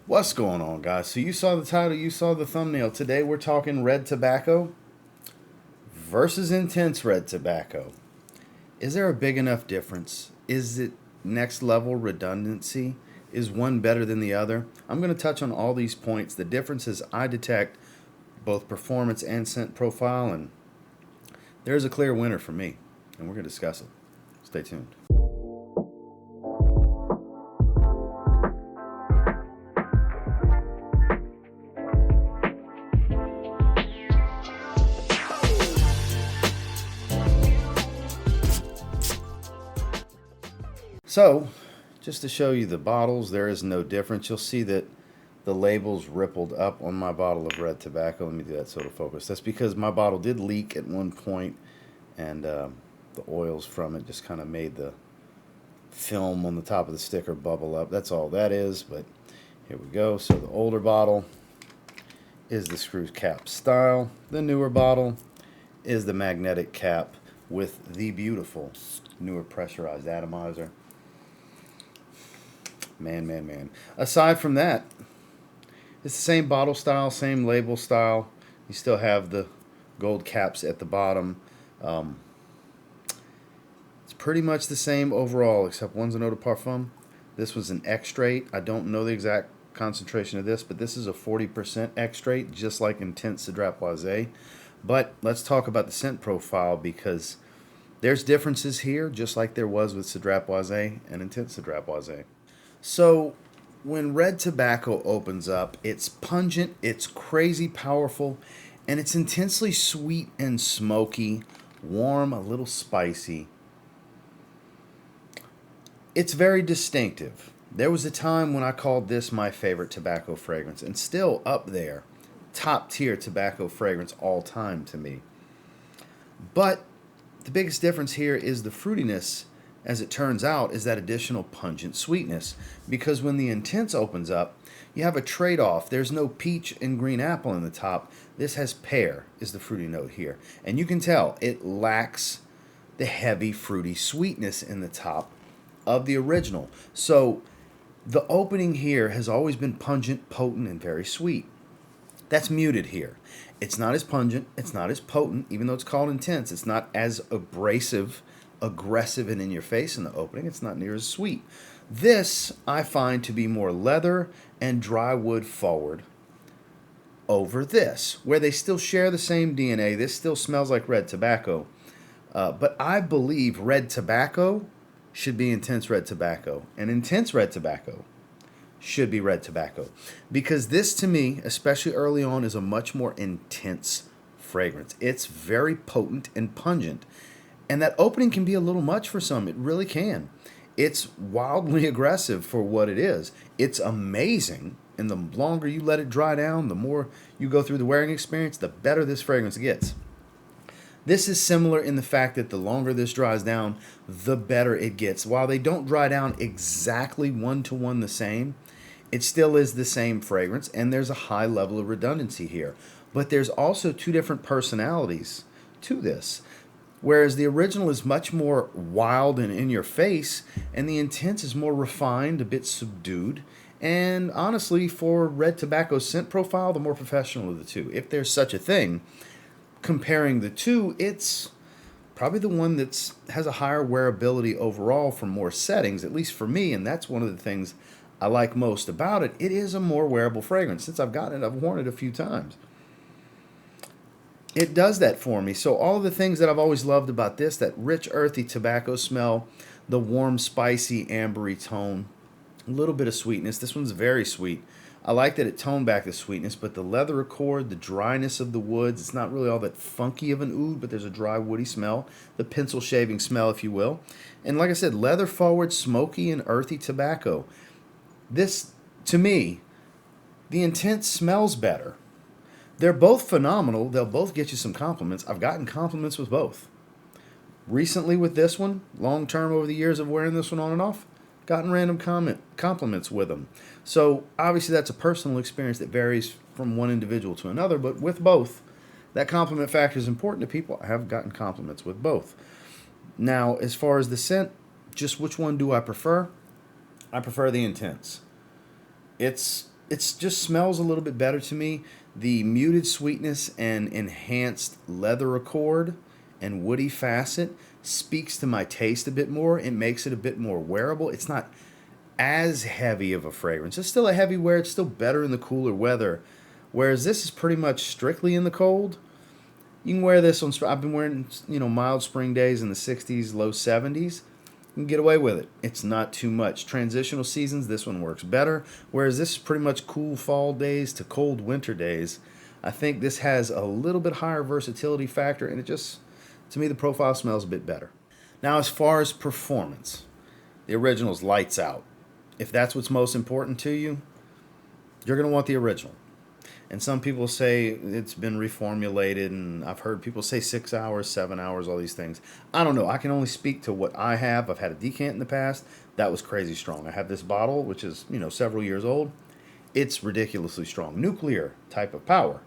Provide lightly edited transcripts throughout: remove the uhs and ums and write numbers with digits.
What's going on, guys? So you saw the title, you saw the thumbnail. Today we're talking red tobacco versus intense red tobacco. Is there a big enough difference? Is it next level redundancy? Is one better than the other? I'm going to touch on all these points, the differences I detect, both performance and scent profile, and there's a clear winner for me, and we're going to discuss it. Stay tuned. So, just to show you the bottles, there is no difference. You'll see that the labels rippled up on my bottle of red tobacco. Let me do that so it'll focus. That's because my bottle did leak at one point, and the oils from it just kind of made the film on the top of the sticker bubble up. That's all that is, but here we go. So the older bottle is the screw cap style. The newer bottle is the magnetic cap with the beautiful newer pressurized atomizer. Man. Aside from that, it's the same bottle style, same label style. You still have the gold caps at the bottom. It's pretty much the same overall, except one's an eau de parfum. This was an extrait. I don't know the exact concentration of this, but this is a 40% extrait, just like Intense Cedrat Boisé. But let's talk about the scent profile, because there's differences here, just like there was with Cedrat Boisé and Intense Cedrat Boisé. So, when red tobacco opens up, it's pungent, it's crazy powerful, and it's intensely sweet and smoky, warm, a little spicy. It's very distinctive. There was a time when I called this my favorite tobacco fragrance, and still up there, top tier tobacco fragrance all time to me. But the biggest difference here is the fruitiness, as it turns out, is that additional pungent sweetness. Because when the Intense opens up, you have a trade-off. There's no peach and green apple in the top. This has pear, is the fruity note here. And you can tell it lacks the heavy fruity sweetness in the top of the original. So the opening here has always been pungent, potent, and very sweet. That's muted here. It's not as pungent, it's not as potent, even though it's called Intense. It's not as abrasive, aggressive, and in your face in the opening. It's not near as sweet. This I find to be more leather and dry wood forward over this, where they still share the same DNA. This still smells like red tobacco. But I believe red tobacco should be Intense red tobacco, and Intense red tobacco should be red tobacco, because this, to me, especially early on, is a much more intense fragrance. It's very potent and pungent, and that opening can be a little much for some. It really can. It's wildly aggressive for what it is. It's amazing, and the longer you let it dry down, the more you go through the wearing experience, the better this fragrance gets. This is similar in the fact that the longer this dries down, the better it gets. While they don't dry down exactly one-to-one the same, it still is the same fragrance, and there's a high level of redundancy here. But there's also two different personalities to this. Whereas the original is much more wild and in your face, and the Intense is more refined, a bit subdued, and honestly, for red tobacco scent profile, the more professional of the two, if there's such a thing. Comparing the two, it's probably the one that has a higher wearability overall for more settings, at least for me, and that's one of the things I like most about it. It is a more wearable fragrance. Since I've gotten it, I've worn it a few times. It does that for me. So all of the things that I've always loved about this, that rich, earthy tobacco smell, the warm, spicy, ambery tone, a little bit of sweetness. This one's very sweet. I like that it toned back the sweetness, but the leather accord, the dryness of the woods, it's not really all that funky of an oud, but there's a dry, woody smell, the pencil shaving smell, if you will. And like I said, leather forward, smoky, and earthy tobacco. This, to me, the Intense smells better. They're both phenomenal. They'll both get you some compliments. I've gotten compliments with both. Recently with this one, long term over the years of wearing this one on and off, gotten random compliments with them. So obviously that's a personal experience that varies from one individual to another, but with both, that compliment factor is important to people. I have gotten compliments with both. Now, as far as the scent, just which one do I prefer? I prefer the Intense. It's It just smells a little bit better to me. The muted sweetness and enhanced leather accord and woody facet speaks to my taste a bit more. It makes it a bit more wearable. It's not as heavy of a fragrance. It's still a heavy wear. It's still better in the cooler weather. Whereas this is pretty much strictly in the cold. You can wear this on. I've been wearing mild spring days in the 60s, low 70s. You can get away with it. It's not too much. Transitional seasons, this one works better. Whereas this is pretty much cool fall days to cold winter days. I think this has a little bit higher versatility factor, and it just, to me, the profile smells a bit better. Now, as far as performance, the original's lights out. If that's what's most important to you, you're going to want the original. And some people say it's been reformulated, and I've heard people say 6 hours, 7 hours, all these things. I don't know. I can only speak to what I have. I've had a decant in the past. That was crazy strong. I have this bottle, which is, several years old. It's ridiculously strong. Nuclear type of power.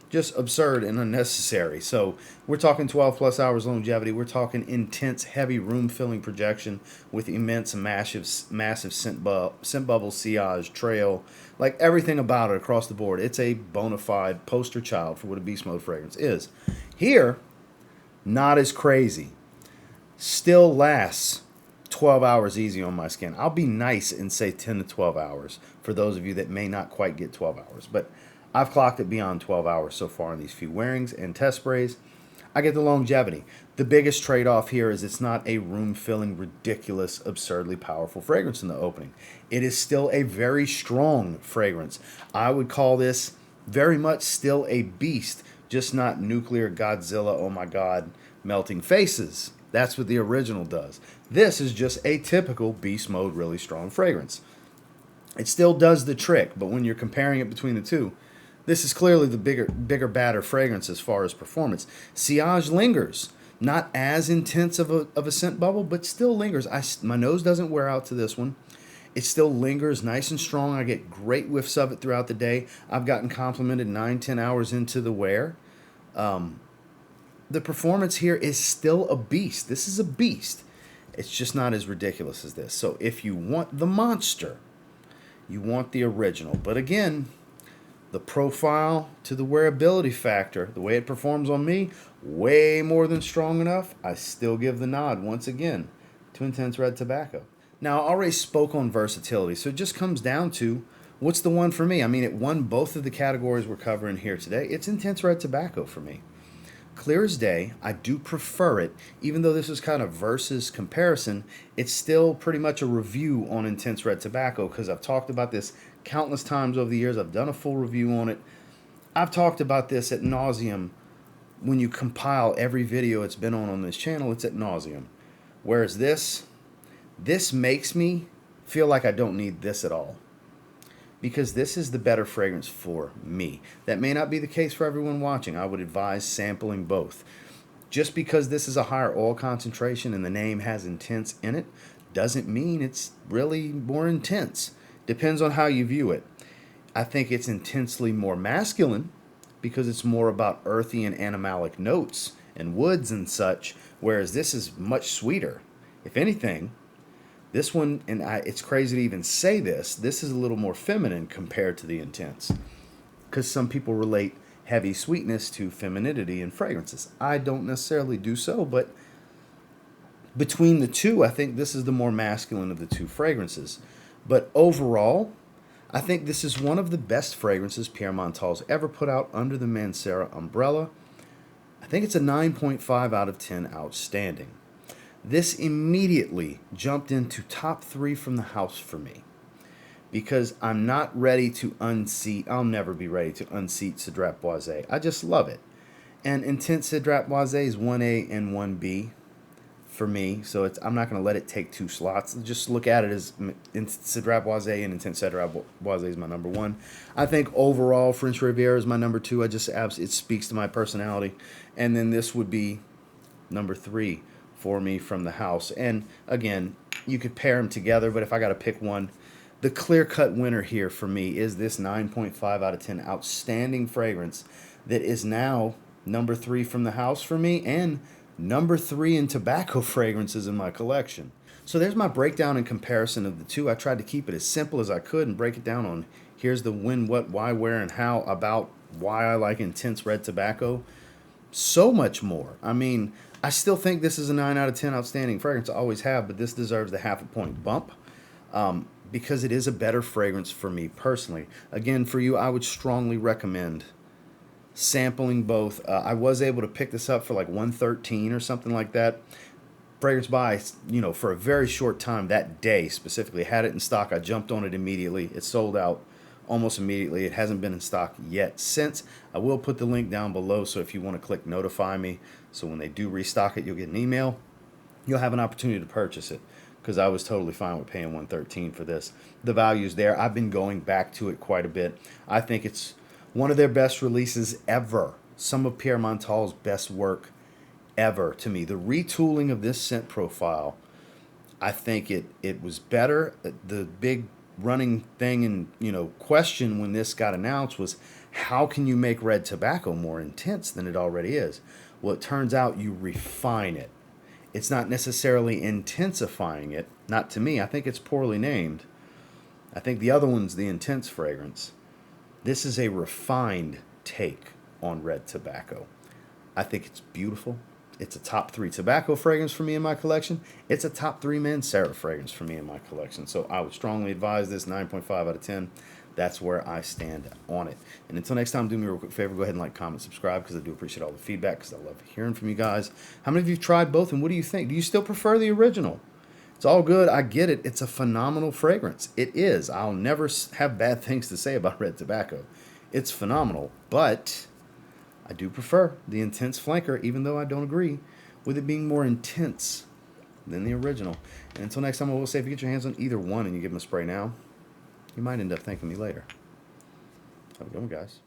Just absurd and unnecessary. So we're talking 12 plus hours longevity. We're talking intense, heavy room-filling projection with immense, massive scent bubble, sillage, trail, like everything about it across the board. It's a bona fide poster child for what a beast mode fragrance is. Here, not as crazy. Still lasts 12 hours easy on my skin. I'll be nice and say 10 to 12 hours for those of you that may not quite get 12 hours. But I've clocked it beyond 12 hours so far in these few wearings and test sprays. I get the longevity. The biggest trade-off here is it's not a room-filling, ridiculous, absurdly powerful fragrance in the opening. It is still a very strong fragrance. I would call this very much still a beast, just not nuclear Godzilla, oh my God, melting faces. That's what the original does. This is just a typical beast mode, really strong fragrance. It still does the trick, but when you're comparing it between the two, this is clearly the bigger, badder fragrance as far as performance. Sillage lingers. Not as intense of a scent bubble, but still lingers. My nose doesn't wear out to this one. It still lingers nice and strong. I get great whiffs of it throughout the day. I've gotten complimented 9-10 hours into the wear. The performance here is still a beast. This is a beast. It's just not as ridiculous as this. So if you want the monster, you want the original. But again, the profile to the wearability factor, the way it performs on me, way more than strong enough. I still give the nod once again to Intense Red Tobacco. Now, I already spoke on versatility, so it just comes down to what's the one for me. I mean, it won both of the categories we're covering here today. It's Intense Red Tobacco for me. Clear as day, I do prefer it. Even though this is kind of versus comparison, it's still pretty much a review on Intense Red Tobacco because I've talked about this countless times over the years. I've done a full review on it. I've talked about this at nauseum. When you compile every video it's been on this channel, it's at nauseum. Whereas this makes me feel like I don't need this at all. Because this is the better fragrance for me. That may not be the case for everyone watching. I would advise sampling both. Just because this is a higher oil concentration and the name has intense in it, doesn't mean it's really more intense. Depends on how you view it. I think it's intensely more masculine because it's more about earthy and animalic notes and woods and such, whereas this is much sweeter. If anything, this one, and it's crazy to even say this is a little more feminine compared to the intense. Because some people relate heavy sweetness to femininity in fragrances. I don't necessarily do so, but between the two, I think this is the more masculine of the two fragrances. But overall, I think this is one of the best fragrances Pierre Montal's ever put out under the Mancera umbrella. I think it's a 9.5 out of 10 outstanding. This immediately jumped into top 3 from the house for me because I'm not ready to unseat. I'll never be ready to unseat Cedrat Boisé. I just love it. And Intense Cedrat Boisé is 1A and 1B for me, so I'm not going to let it take 2 slots. Just look at it as Cedrat Boisé and Intense Cedrat Boisé is my number 1. I think overall French Riviera is my number 2. It speaks to my personality. And then this would be number 3 for me from the house. And again, you could pair them together, but if I got to pick one, the clear-cut winner here for me is this 9.5 out of 10 outstanding fragrance that is now number 3 from the house for me and number 3 in tobacco fragrances in my collection. So there's my breakdown and comparison of the two. I tried to keep it as simple as I could and break it down on here's the when, what, why, where, and how about why I like intense red tobacco. So much more. I mean, I still think this is a 9 out of 10 outstanding fragrance. I always have, but this deserves the half a point bump because it is a better fragrance for me personally. Again, for you, I would strongly recommend sampling both. I was able to pick this up for like 113 or something like that. Fragrance Buy, for a very short time that day specifically, had it in stock. I jumped on it immediately. It sold out almost immediately. It hasn't been in stock yet since. I will put the link down below, so if you want to click notify me, so when they do restock it, you'll get an email. You'll have an opportunity to purchase it because I was totally fine with paying 113 for this. The value's there. I've been going back to it quite a bit. I think it's one of their best releases ever. Some of Pierre Montal's best work ever to me. The retooling of this scent profile, I think it was better. The big running thing and question when this got announced was, how can you make red tobacco more intense than it already is? Well, it turns out you refine it. It's not necessarily intensifying it. Not to me. I think it's poorly named. I think the other one's the intense fragrance. This is a refined take on red tobacco. I think it's beautiful. It's a top 3 tobacco fragrance for me in my collection. It's a top 3 Mancera fragrance for me in my collection. So I would strongly advise this 9.5 out of 10. That's where I stand on it. And until next time, do me a real quick favor. Go ahead and like, comment, subscribe, because I do appreciate all the feedback, because I love hearing from you guys. How many of you have tried both, and what do you think? Do you still prefer the original? It's all good. I get it. It's a phenomenal fragrance. It is. I'll never have bad things to say about red tobacco. It's phenomenal. But I do prefer the intense flanker, even though I don't agree with it being more intense than the original. And until next time, I will say, if you get your hands on either one and you give them a spray now, you might end up thanking me later. Have a good one, guys.